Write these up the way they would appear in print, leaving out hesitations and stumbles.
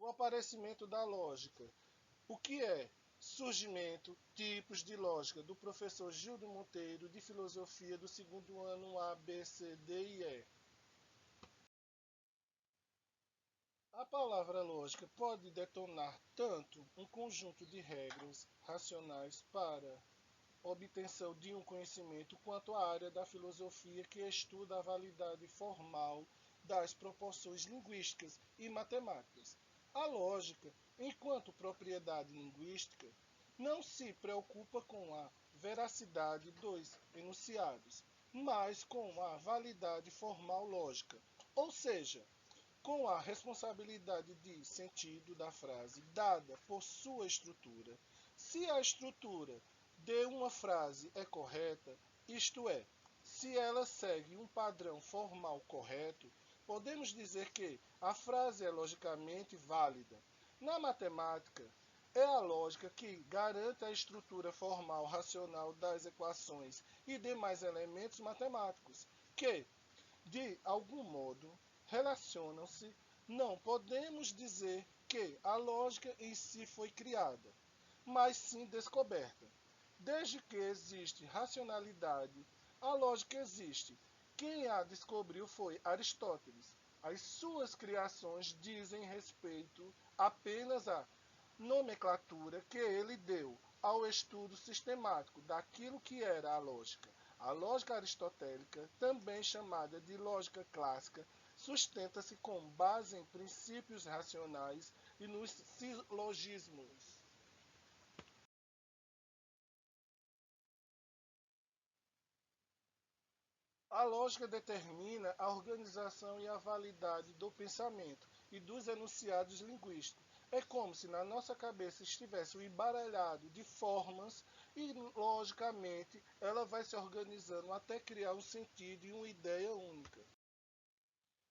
O aparecimento da lógica. O que é? Surgimento, tipos de lógica, do professor Gildo Monteiro, de Filosofia, do segundo ano A, B, C, D e E. A palavra lógica pode detonar tanto um conjunto de regras racionais para obtenção de um conhecimento, quanto a área da filosofia que estuda a validade formal das proporções linguísticas e matemáticas. A lógica, enquanto propriedade linguística, não se preocupa com a veracidade dos enunciados, mas com a validade formal lógica, ou seja, com a responsabilidade de sentido da frase dada por sua estrutura. Se a estrutura de uma frase é correta, isto é, se ela segue um padrão formal correto, podemos dizer que a frase é logicamente válida. Na matemática, é a lógica que garante a estrutura formal racional das equações e demais elementos matemáticos, que, de algum modo, relacionam-se. Não podemos dizer que a lógica em si foi criada, mas sim descoberta. Desde que existe racionalidade, a lógica existe. Quem a descobriu foi Aristóteles. As suas criações dizem respeito apenas à nomenclatura que ele deu ao estudo sistemático daquilo que era a lógica. A lógica aristotélica, também chamada de lógica clássica, sustenta-se com base em princípios racionais e nos silogismos. A lógica determina a organização e a validade do pensamento e dos enunciados linguísticos. É como se na nossa cabeça estivesse um embaralhado de formas e, logicamente, ela vai se organizando até criar um sentido e uma ideia única.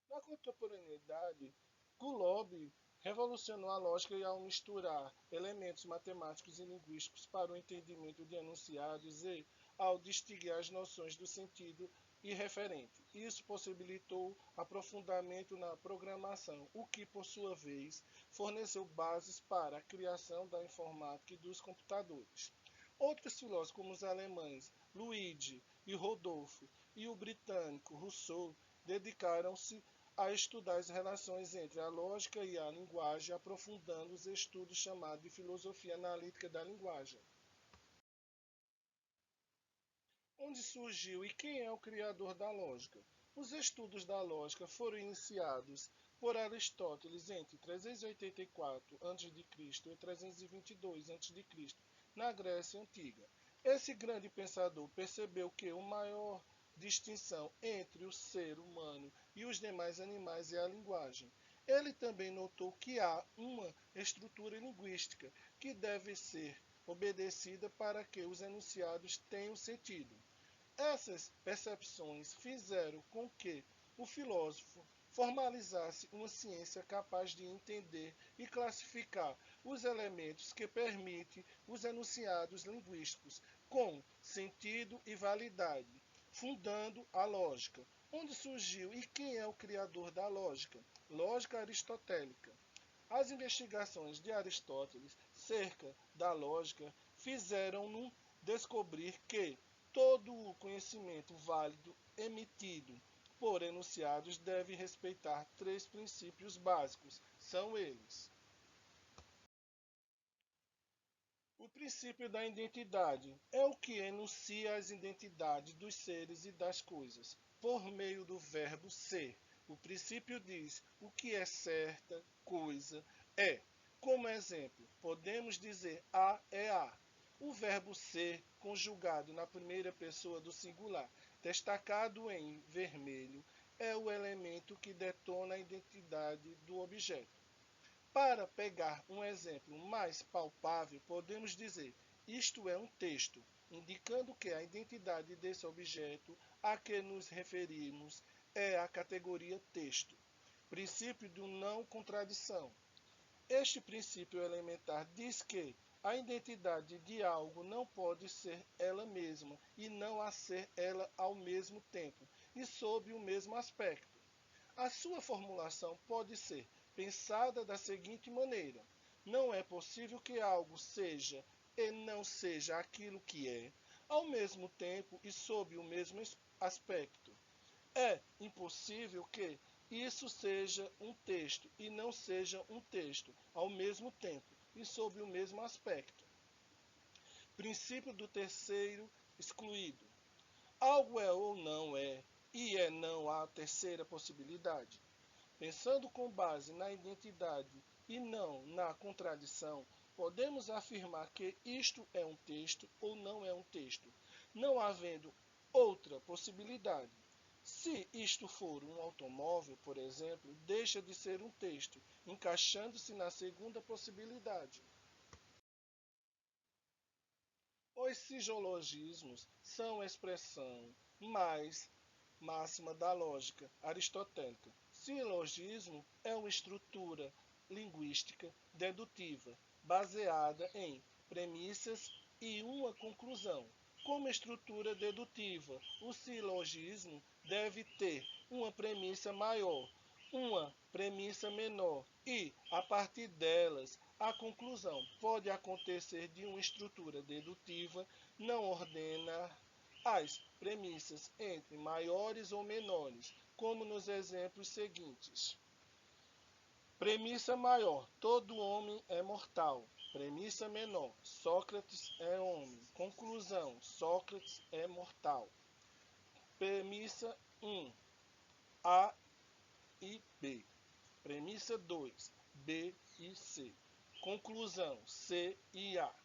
Na contemporaneidade, Kulob revolucionou a lógica ao misturar elementos matemáticos e linguísticos para o entendimento de enunciados e ao distinguir as noções do sentido e referente. Isso possibilitou aprofundamento na programação, o que, por sua vez, forneceu bases para a criação da informática e dos computadores. Outros filósofos, como os alemães Luigi e Rodolfo e o britânico Rousseau, dedicaram-se a estudar as relações entre a lógica e a linguagem, aprofundando os estudos chamados de filosofia analítica da linguagem. Onde surgiu e quem é o criador da lógica? Os estudos da lógica foram iniciados por Aristóteles entre 384 a.C. e 322 a.C., na Grécia Antiga. Esse grande pensador percebeu que a maior distinção entre o ser humano e os demais animais é a linguagem. Ele também notou que há uma estrutura linguística que deve ser obedecida para que os enunciados tenham sentido. Essas percepções fizeram com que o filósofo formalizasse uma ciência capaz de entender e classificar os elementos que permitem os enunciados linguísticos com sentido e validade, fundando a lógica. Onde surgiu e quem é o criador da lógica? Lógica aristotélica. As investigações de Aristóteles cerca da lógica fizeram-no descobrir que todo o conhecimento válido emitido por enunciados deve respeitar três princípios básicos. São eles: o princípio da identidade é o que enuncia as identidades dos seres e das coisas, por meio do verbo ser. O princípio diz o que é certa coisa é. Como exemplo, podemos dizer A é A. O verbo ser, conjugado na primeira pessoa do singular, destacado em vermelho, é o elemento que detona a identidade do objeto. Para pegar um exemplo mais palpável, podemos dizer: isto é um texto, indicando que a identidade desse objeto a que nos referimos é a categoria texto. Princípio do não contradição. Este princípio elementar diz que a identidade de algo não pode ser ela mesma e não a ser ela ao mesmo tempo e sob o mesmo aspecto. A sua formulação pode ser pensada da seguinte maneira: não é possível que algo seja e não seja aquilo que é, ao mesmo tempo e sob o mesmo aspecto. É impossível que isso seja um texto e não seja um texto, ao mesmo tempo e sob o mesmo aspecto. Princípio do terceiro excluído. Algo é ou não é, e é não a terceira possibilidade. Pensando com base na identidade e não na contradição, podemos afirmar que isto é um texto ou não é um texto, não havendo outra possibilidade. Se isto for um automóvel, por exemplo, deixa de ser um texto, encaixando-se na segunda possibilidade. Os silogismos são expressão mais máxima da lógica aristotélica. Silogismo é uma estrutura linguística dedutiva baseada em premissas e uma conclusão. Como estrutura dedutiva, o silogismo deve ter uma premissa maior, uma premissa menor e, a partir delas, a conclusão pode acontecer de uma estrutura dedutiva não ordena as premissas entre maiores ou menores, como nos exemplos seguintes. Premissa maior: todo homem é mortal. Premissa menor: Sócrates é homem. Conclusão: Sócrates é mortal. Premissa 1: A e B. Premissa 2: B e C. Conclusão: C e A.